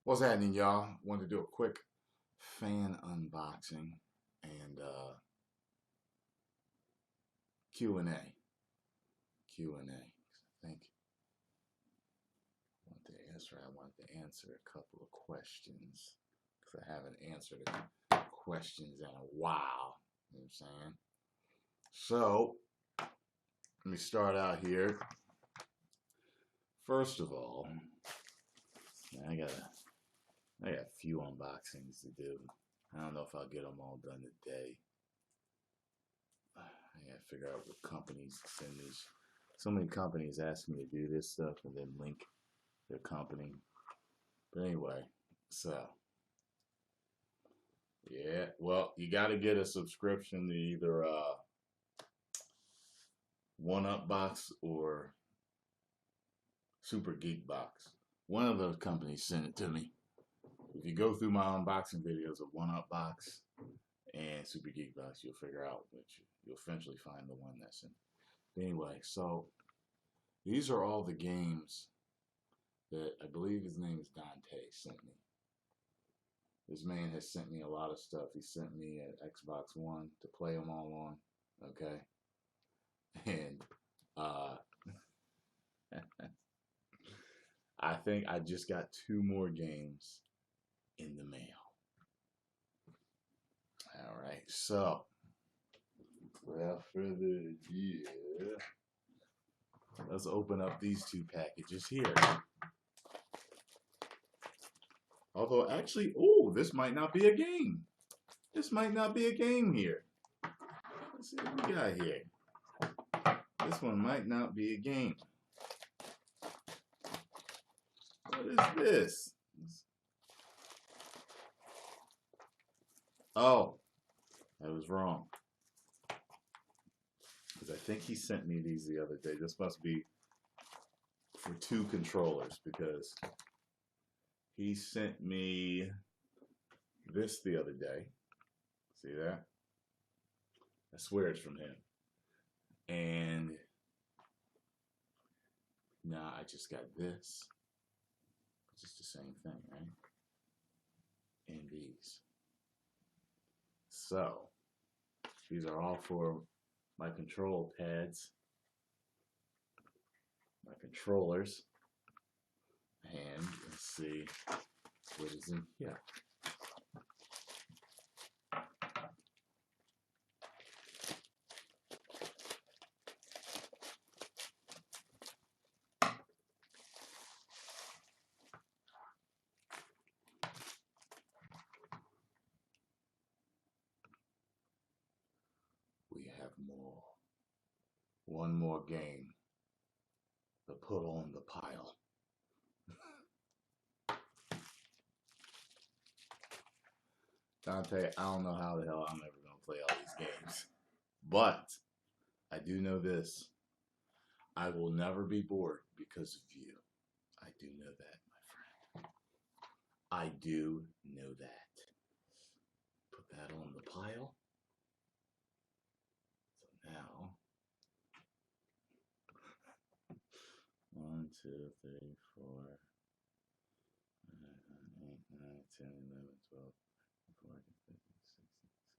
What's happening, y'all? Wanted to do a quick fan unboxing and Q&A. Q&A. I think I wanted to answer a couple of questions because I haven't answered questions in a while. You know what I'm saying? So, let me start out here. First of all, I got a few unboxings to do. I don't know if I'll get them all done today. I gotta figure out what companies send these. So many companies ask me to do this stuff and then link their company. But anyway, so yeah, well, you got to get a subscription to either One Up Box or Super Geek Box. One of those companies sent it to me. If you go through my unboxing videos of One Up Box and Super Geek Box, you'll figure out which you'll eventually find the one that's in. But anyway, so these are all the games that I believe his name is Dante sent me. This man has sent me a lot of stuff. He sent me an Xbox One to play them all on. Okay, and I think I just got 2 more games in the mail. All right, so without further ado, let's open up these 2 packages here. Although, actually, oh, this might not be a game. This might not be a game here. Let's see what we got here. This one might not be a game. What is this? Oh, I was wrong. Because I think he sent me these the other day. This must be for 2 controllers because he sent me this the other day. See that? I swear it's from him. And now I just got this. It's just the same thing, right? And these. So, these are all for my control pads, my controllers. And let's see what is in here. We have more. One more game to put on the pile. Dante, I don't know how the hell I'm ever going to play all these games. But I do know this. I will never be bored because of you. I do know that, my friend. I do know that. Put that on the pile. So now, 1, 2, 3, 4, 8, 9, 10, 11, 12, 14, 15, 16, 17,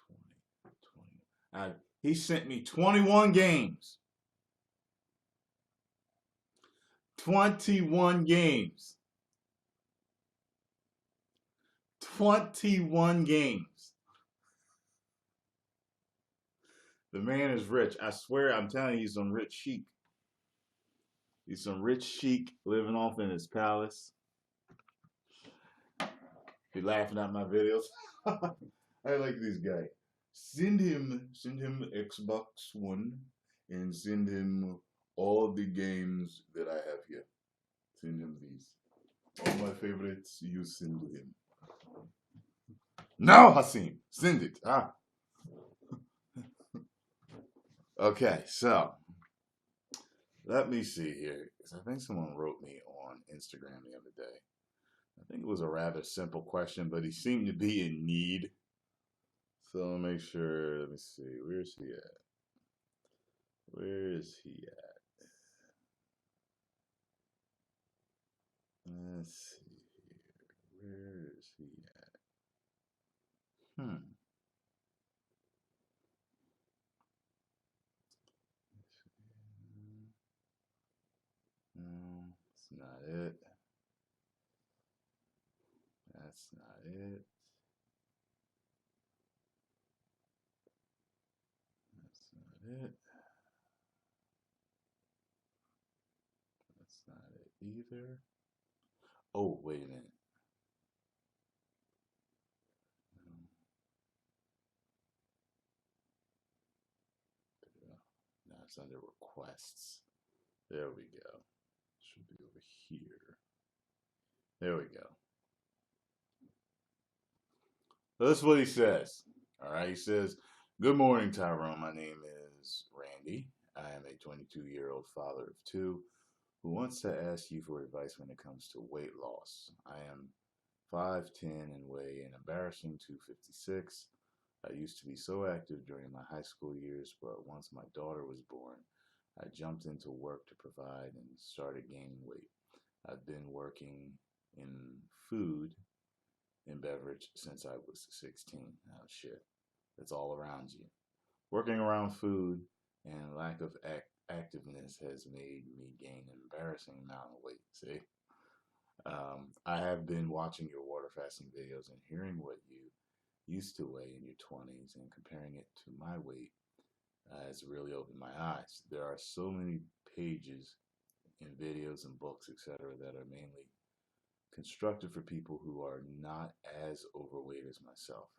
18, 19, 20. He sent me 21 games. 21 games. 21 games. The man is rich. I swear, I'm telling you, he's some rich sheik. He's some rich sheik living off in his palace. Be laughing at my videos. I like this guy. Send him Xbox One and send him all the games that I have here. Send him these. All my favorites, you send to him. No, Hassim, send it. Okay, so let me see here. Because I think someone wrote me on Instagram the other day. I think it was a rather simple question, but he seemed to be in need. So let me make sure. Let me see. Where's he at? Where is he at? Let's see here. Where is he at? Hmm. No, that's not it. That's not it. That's not it. That's not it either. Oh, wait a minute. Now it's under requests. There we go. Should be over here. There we go. So this is what he says. All right. He says, "Good morning, Tyrone. My name is Randy. I am a 22-year-old father of two who wants to ask you for advice when it comes to weight loss. I am 5'10" and weigh an embarrassing 256. I used to be so active during my high school years, but once my daughter was born, I jumped into work to provide and started gaining weight. I've been working in food and beverage since I was 16. Oh, shit. It's all around you. Working around food and lack of activeness has made me gain an embarrassing amount of weight. See? I have been watching your water fasting videos and hearing what you used to weigh in your 20s and comparing it to my weight has really opened my eyes. There are so many pages in videos and books, etc., that are mainly constructed for people who are not as overweight as myself.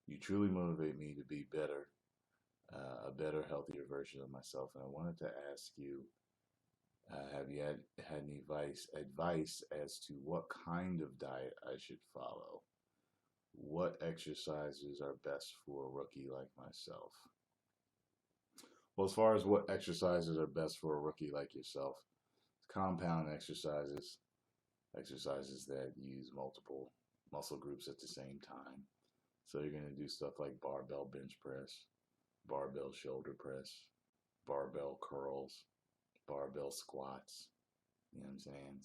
You truly motivate me to be better, a better, healthier version of myself. And I wanted to ask you, have you had any advice as to what kind of diet I should follow? What exercises are best for a rookie like myself? Well, as far as what exercises are best for a rookie like yourself, compound exercises, exercises that use multiple muscle groups at the same time. So you're going to do stuff like barbell bench press, barbell shoulder press, barbell curls, barbell squats, you know what I'm saying?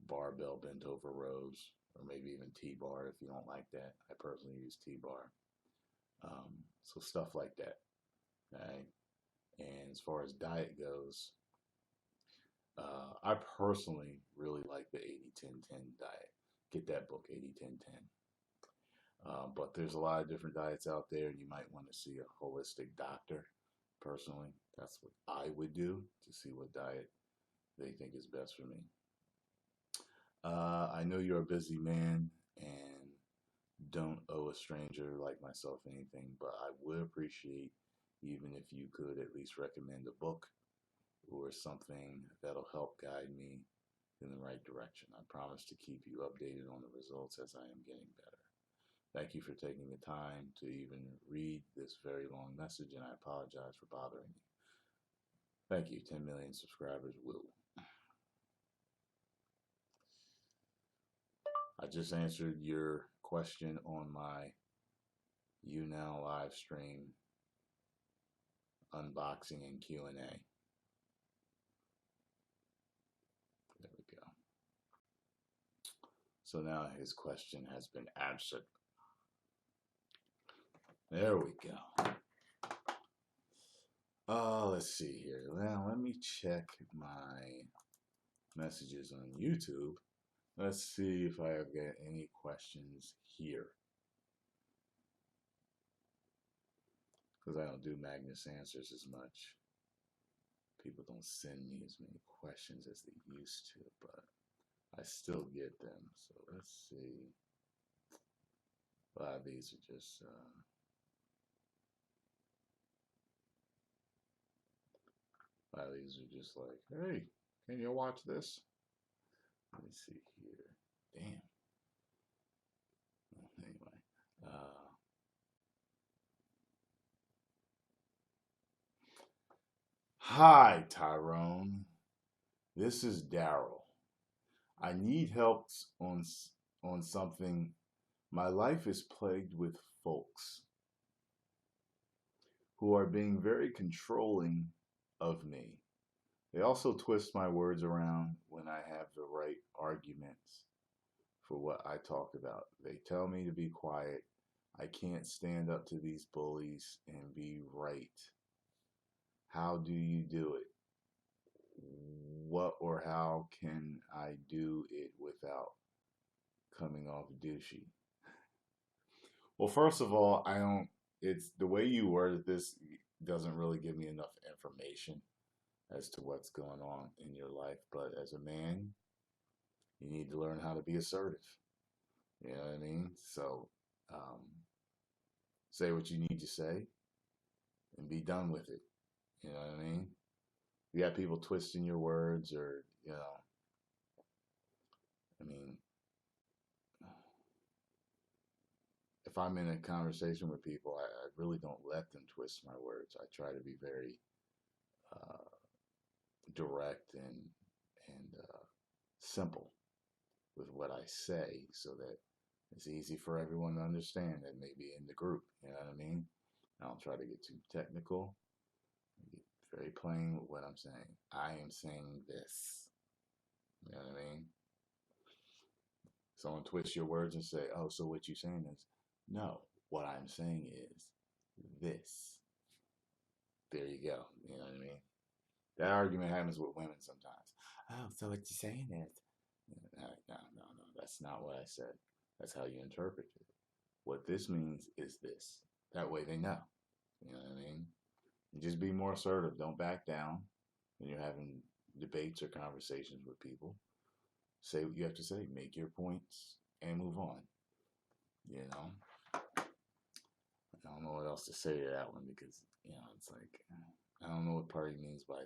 Barbell bent over rows, or maybe even T-bar if you don't like that. I personally use T-bar. So stuff like that, right? And as far as diet goes, I personally really like the 80-10-10 diet. Get that book, 80-10-10. But there's a lot of different diets out there, and you might want to see a holistic doctor. Personally, that's what I would do to see what diet they think is best for me. I know you're a busy man and don't owe a stranger like myself anything, but I would appreciate even if you could at least recommend a book or something that'll help guide me in the right direction. I promise to keep you updated on the results as I am getting better. Thank you for taking the time to even read this very long message, and I apologize for bothering you. Thank you. 10 million subscribers. Woo. I just answered your question on my YouNow live stream unboxing and Q&A. There we go. So now his question has been answered. There we go. Let's see here. Well, let me check my messages on YouTube. Let's see if I have got any questions here. Because I don't do Magnus Answers as much. People don't send me as many questions as they used to, but I still get them. So let's see. A lot of these are just a lot of these are just like, hey, can you watch this? Let me see here. Damn. Anyway. Hi, Tyrone. This is Daryl. I need help on something. My life is plagued with folks who are being very controlling of me. They also twist my words around when I have the right arguments for what I talk about. They tell me to be quiet. I can't stand up to these bullies and be right. How do you do it? What or how can I do it without coming off douchey? Well, first of all, I don't. It's the way you worded this doesn't really give me enough information as to what's going on in your life. But as a man, you need to learn how to be assertive. You know what I mean? So, um, say what you need to say and be done with it. You know what I mean? You got people twisting your words, or I mean, if I'm in a conversation with people, I really don't let them twist my words. I try to be very uh, direct and simple with what I say, so that it's easy for everyone to understand that maybe in the group. You know what I mean? I don't try to get too technical. I get very plain with what I'm saying. I am saying this. You know what I mean? Someone twists your words and say, "Oh, so what you saying is?" No, what I'm saying is this. There you go. You know what I mean? That argument happens with women sometimes. Oh, so what you saying is? No, no, no, no. That's not what I said. That's how you interpret it. What this means is this. That way they know. You know what I mean? And just be more assertive. Don't back down when you're having debates or conversations with people. Say what you have to say. Make your points and move on. You know? I don't know what else to say to that one, because, it's like, I don't know what part he means by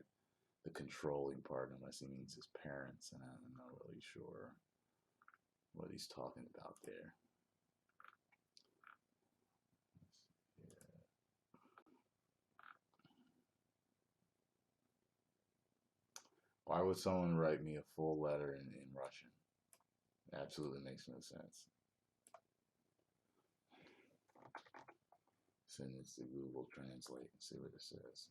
the controlling part, unless he means his parents, and I'm not really sure what he's talking about there. Yeah. Why would someone write me a full letter in Russian? It absolutely makes no sense. Send this to Google Translate and see what it says.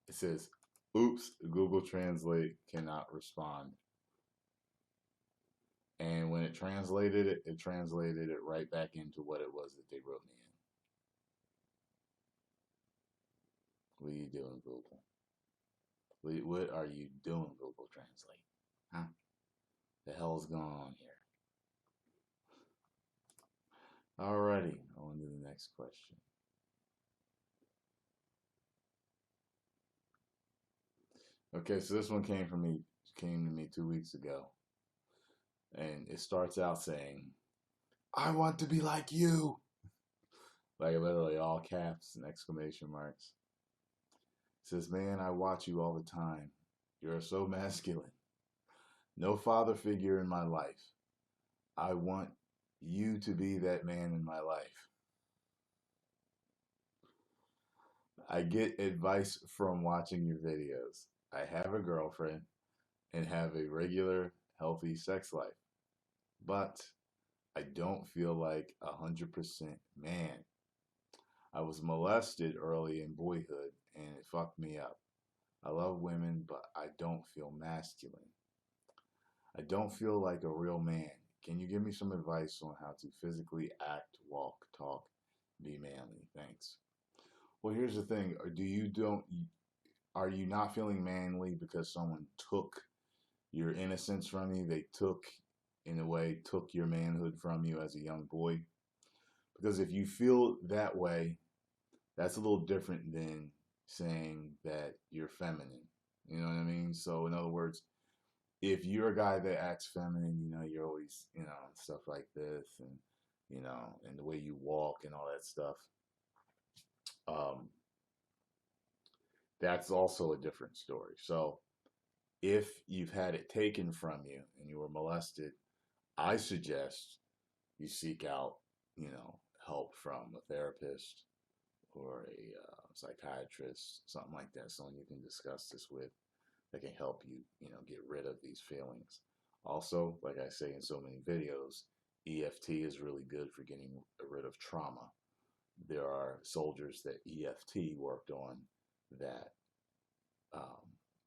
It says, "Oops, Google Translate cannot respond." And when it translated it right back into what it was that they wrote me in. What are you doing, Google? What are you doing, Google Translate? Huh? The hell's going on here? Alrighty, on to the next question. Okay, so this one came to me 2 weeks ago. And it starts out saying, "I want to be like you." Like literally all caps and exclamation marks. It says, "Man, I watch you all the time. You're so masculine. No father figure in my life. I want you to be that man in my life. I get advice from watching your videos. I have a girlfriend and have a regular, healthy sex life. But I don't feel like 100% man. I was molested early in boyhood and it fucked me up. I love women, but I don't feel masculine. I don't feel like a real man. Can you give me some advice on how to physically act, walk, talk, be manly? Thanks." Well, here's the thing. Are you not feeling manly because someone took your innocence from you? They in a way, took your manhood from you as a young boy? Because if you feel that way, that's a little different than saying that you're feminine. You know what I mean? So, in other words, if you're a guy that acts feminine, you're always, stuff like this, and the way you walk and all that stuff, um, that's also a different story. So, if you've had it taken from you and you were molested, I suggest you seek out, help from a therapist or a psychiatrist, something like that, someone you can discuss this with that can help you, get rid of these feelings. Also, like I say in so many videos, EFT is really good for getting rid of trauma. There are soldiers that EFT worked on that um,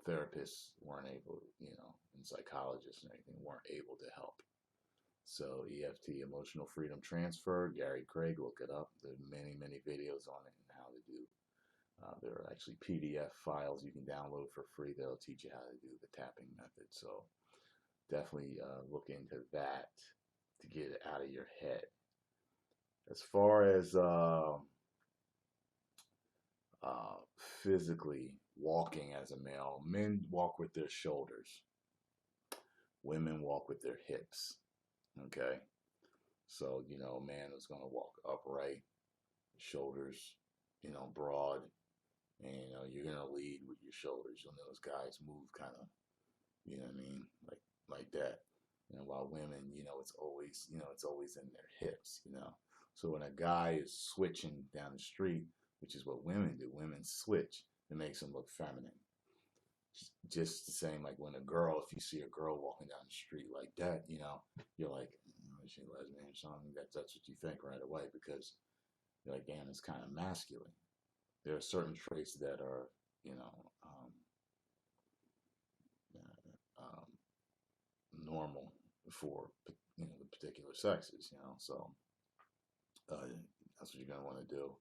therapists weren't able, and psychologists and everything weren't able to help. So EFT, emotional freedom transfer, Gary Craig, look it up. There are many, many videos on it and how to do. There are actually PDF files you can download for free that'll teach you how to do the tapping method. So definitely look into that to get it out of your head. As far as physically walking as a male, men walk with their shoulders, women walk with their hips. Okay, so a man is going to walk upright, shoulders, broad, and you're going to lead with your shoulders. Those guys move kind of, you know what I mean, like that. While women, it's always in their hips. So when a guy is switching down the street, which is what women do, women switch, it makes them look feminine. Just the same, like when if you see a girl walking down the street like that, you're like, is she a lesbian or something? That's what you think right away, because you're like, damn, it's kind of masculine. There are certain traits that are, um, normal for the particular sexes. So that's what you're gonna want to do.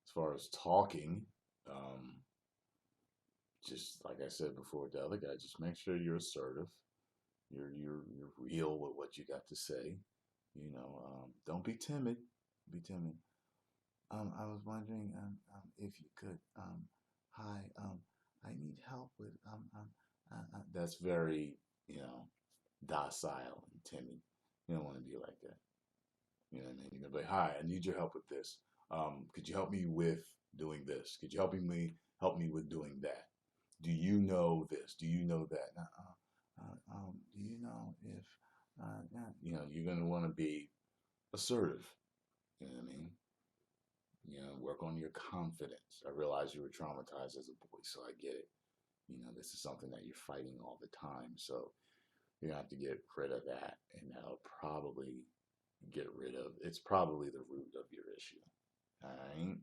As far as talking, just like I said before, the other guy, just make sure you're assertive. You're real with what you got to say. Don't be timid. Be timid. I was wondering if you could. Hi. I need help with. That's very, docile and timid. You don't want to be like that. You know what I mean? You're gonna be like, hi, I need your help with this. Could you help me with doing this? Could you help me with doing that? Do you know this? Do you know that? Do you know if you're gonna want to be assertive. You know what I mean? Work on your confidence. I realize you were traumatized as a boy, so I get it. This is something that you're fighting all the time. So you're gonna have to get rid of that, and that'll probably it's probably the root of your issue. All right.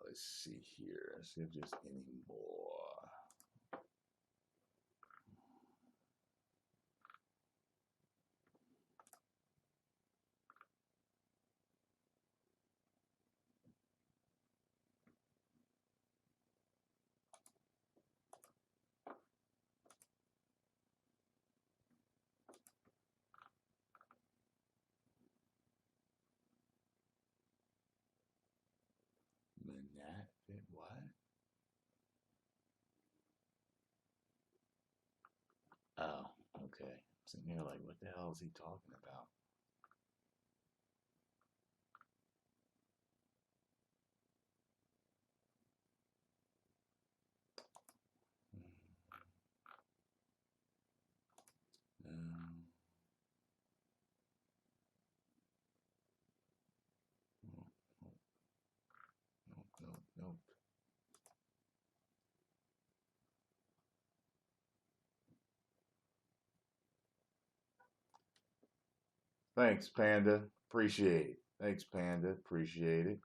Let's see here. Let's see if there's any more. What? Oh, okay. I'm sitting here like, what the hell is he talking about? Um, nope, nope, nope, nope. Thanks, Panda. Appreciate it. Thanks, Panda. Appreciate it.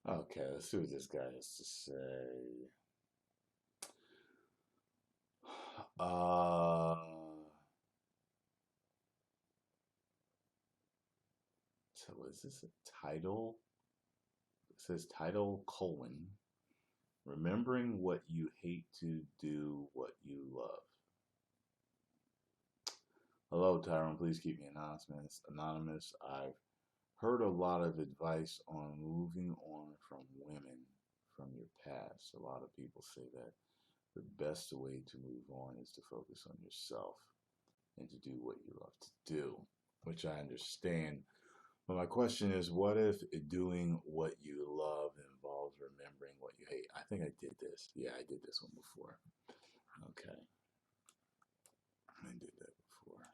Okay, let's see what this guy has to say. Uh, so is this a title? It says title colon. Remembering what you hate to do what you love. Hello, Tyrone. Please keep me anonymous. I've heard a lot of advice on moving on from women from your past. A lot of people say that the best way to move on is to focus on yourself and to do what you love to do, which I understand. But my question is, what if doing what you love involves remembering what you hate? I think I did this. Yeah, I did this one before. Okay, I did that before.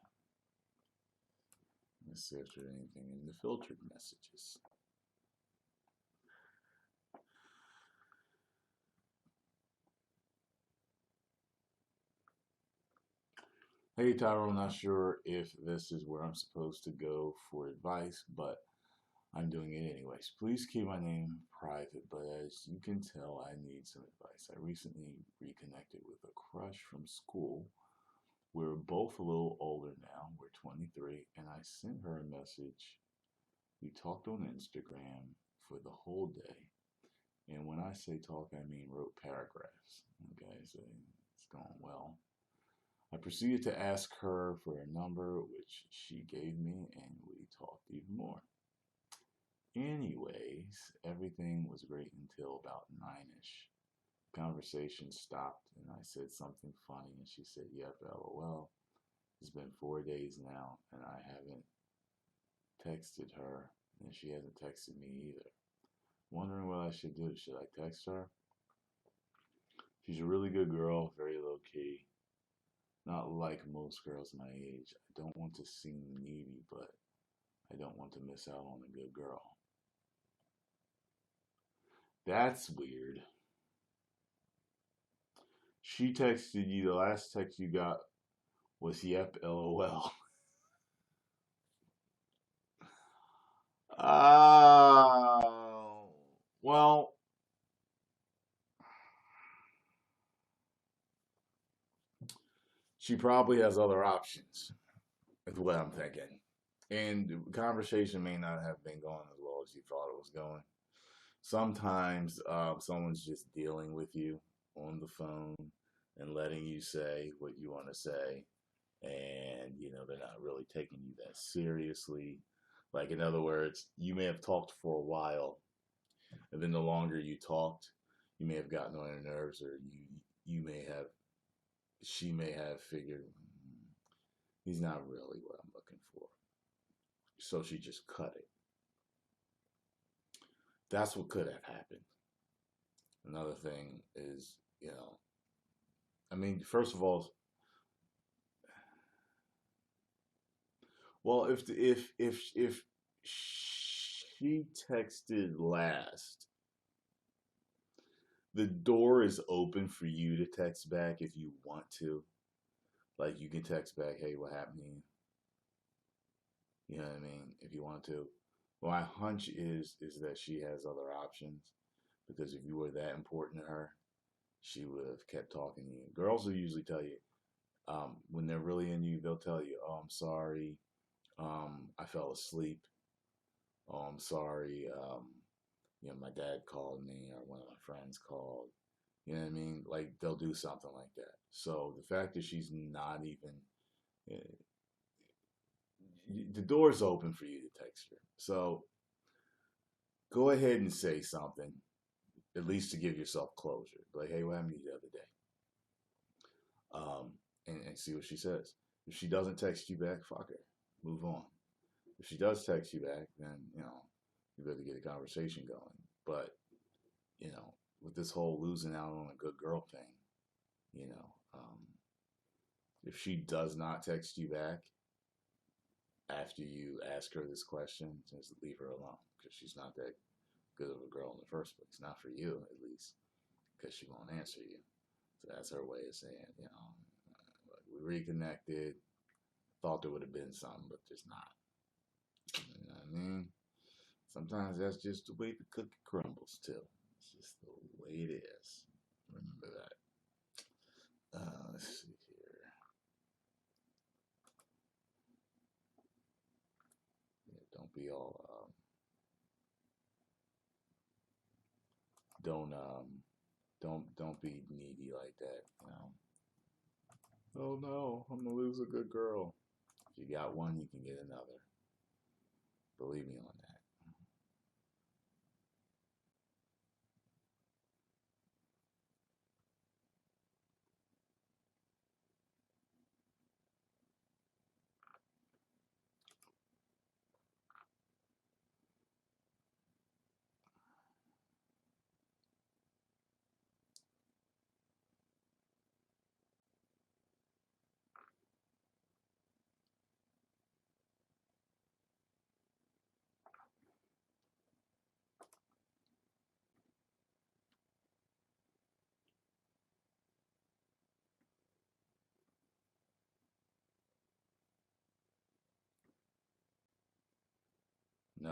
Let's see if there's anything in the filtered messages. Hey Tyrone, not sure if this is where I'm supposed to go for advice, but I'm doing it anyways. Please keep my name private, but as you can tell, I need some advice. I recently reconnected with a crush from school. We're both a little older now. We're 23, and I sent her a message. We talked on Instagram for the whole day. And when I say talk, I mean wrote paragraphs. Okay, so it's going well. I proceeded to ask her for a number, which she gave me, and we talked even more. Anyways, everything was great until about 9ish. Conversation stopped, and I said something funny, and she said, "Yep, LOL. It's been 4 days now, and I haven't texted her, and she hasn't texted me either. Wondering what I should do. Should I text her? She's a really good girl, very low key. Not like most girls my age. I don't want to seem needy, but I don't want to miss out on a good girl." That's weird. She texted you, the last text you got was yep, LOL. Well, she probably has other options, is what I'm thinking. And the conversation may not have been going as well as you thought it was going. Sometimes someone's just dealing with you on the phone and letting you say what you want to say, and they're not really taking you that seriously. Like, in other words, you may have talked for a while, and then the longer you talked, you may have gotten on her nerves, or you may have she may have figured, he's not really what I'm looking for, so she just cut it. That's what could have happened. Another thing is, I mean, first of all, well, if she texted last, the door is open for you to text back if you want to. Like, you can text back, "Hey, what happened to you?" You know what I mean? If you want to. Well, my hunch is that she has other options, because if you were that important to her, she would have kept talking to you. Girls will usually tell you, when they're really into you, they'll tell you, "Oh, I'm sorry. I fell asleep. Oh, I'm sorry. My dad called me, or one of my friends called." You know what I mean? Like, they'll do something like that. So the fact that she's not even, uh, the door's open for you to text her. So go ahead and say something, at least to give yourself closure. Like, "Hey, what happened to you the other day?" And see what she says. If she doesn't text you back, fuck her. Move on. If she does text you back, then, you better get a conversation going. But, with this whole losing out on a good girl thing, if she does not text you back after you ask her this question, just leave her alone, because she's not that good of a girl in the first place. Not for you, at least, because she won't answer you. So that's her way of saying, we reconnected, thought there would have been something, but there's not. You know what I mean? Sometimes that's just the way the cookie crumbles, too. It's just the way it is. Remember that. Let's see here. Yeah, don't be all, don't be needy like that. Oh no, I'm gonna lose a good girl. If you got one, you can get another. Believe me on that.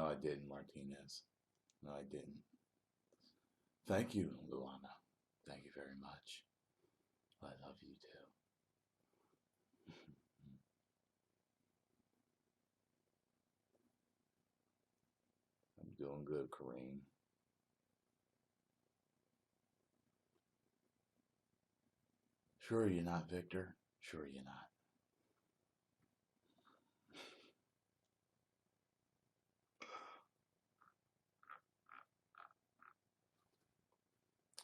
No, I didn't, Martinez. No, I didn't. Thank you, Luana. Thank you very much. I love you too. I'm doing good, Kareem. Sure you're not, Victor. Sure you're not.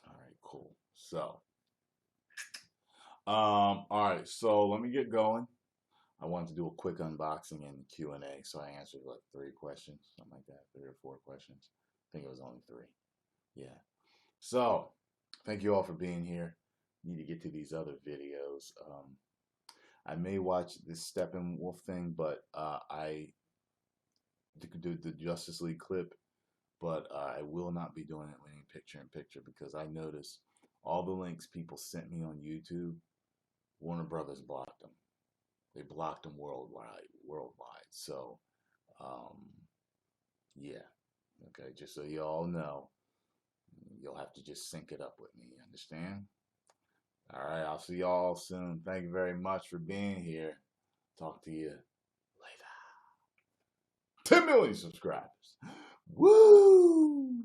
All right, cool. So, all right. So let me get going. I wanted to do a quick unboxing and Q&A, so I answered like 3 questions, something like that, 3 or 4 questions. I think it was only 3. Yeah. So, thank you all for being here. Need to get to these other videos. I may watch this Steppenwolf thing, but I do the Justice League clip, but I will not be doing it any picture in picture because I noticed all the links people sent me on YouTube, Warner Brothers blocked them. They blocked them worldwide. So, um, yeah. Okay, just so you all know, you'll have to just sync it up with me. You understand? All right, I'll see y'all soon. Thank you very much for being here. Talk to you later. 10 million subscribers. Woo!